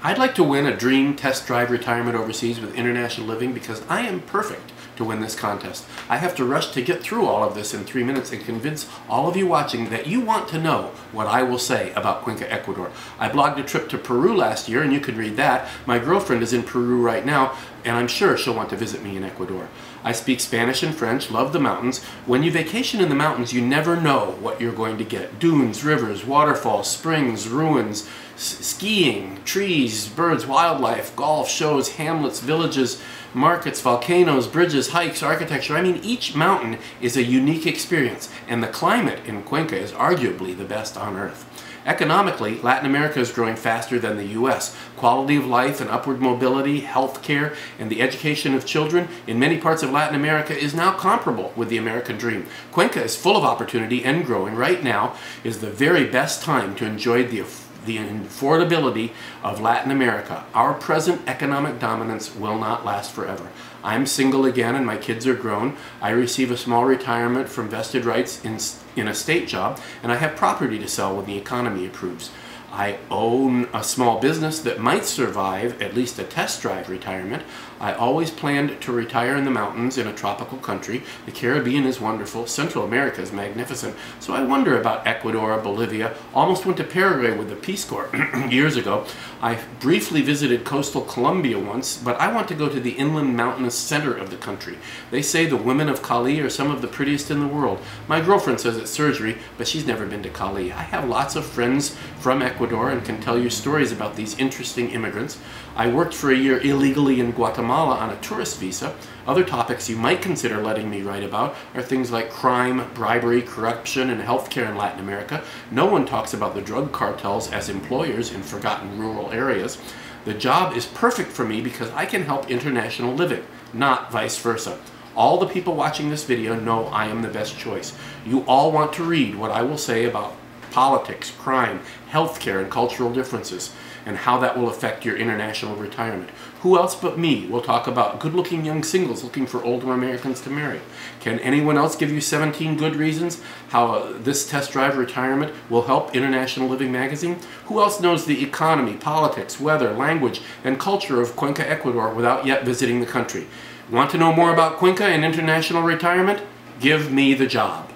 I'd like to win a dream test drive retirement overseas with international living because I am perfect to win this contest. I have to rush to get through all of this in 3 minutes and convince all of you watching that you want to know what I will say about Cuenca, Ecuador. I blogged a trip to Peru last year and you can read that. My girlfriend is in Peru right now and I'm sure she'll want to visit me in Ecuador. I speak Spanish and French, love the mountains. When you vacation in the mountains, you never know what you're going to get. Dunes, rivers, waterfalls, springs, ruins, skiing, trees, birds, wildlife, golf, shows, hamlets, villages, markets, volcanoes, bridges, hikes, architecture. I mean, each mountain is a unique experience, and the climate in Cuenca is arguably the best on earth. Economically, Latin America is growing faster than the U.S. Quality of life and upward mobility, health care, and the education of children in many parts of Latin America is now comparable with the American dream. Cuenca is full of opportunity and growing. Right now is the very best time to enjoy the affordability of Latin America. Our present economic dominance will not last forever. I'm single again and my kids are grown. I receive a small retirement from vested rights in a state job, and I have property to sell when the economy approves. I own a small business that might survive at least a test drive retirement. I always planned to retire in the mountains in a tropical country. The Caribbean is wonderful. Central America is magnificent. So I wonder about Ecuador, Bolivia. Almost went to Paraguay with the Peace Corps years ago. I briefly visited coastal Colombia once, but I want to go to the inland mountainous center of the country. They say the women of Cali are some of the prettiest in the world. My girlfriend says it's surgery, but she's never been to Cali. I have lots of friends from Ecuador and can tell you stories about these interesting immigrants. I worked for a year illegally in Guatemala on a tourist visa. Other topics you might consider letting me write about are things like crime, bribery, corruption, and healthcare in Latin America. No one talks about the drug cartels as employers in forgotten rural areas. The job is perfect for me because I can help international living, not vice versa. All the people watching this video know I am the best choice. You all want to read what I will say about politics, crime, healthcare, and cultural differences, and how that will affect your international retirement. Who else but me will talk about good-looking young singles looking for older Americans to marry? Can anyone else give you 17 good reasons how this test drive retirement will help International Living magazine? Who else knows the economy, politics, weather, language, and culture of Cuenca, Ecuador without yet visiting the country? Want to know more about Cuenca and international retirement? Give me the job.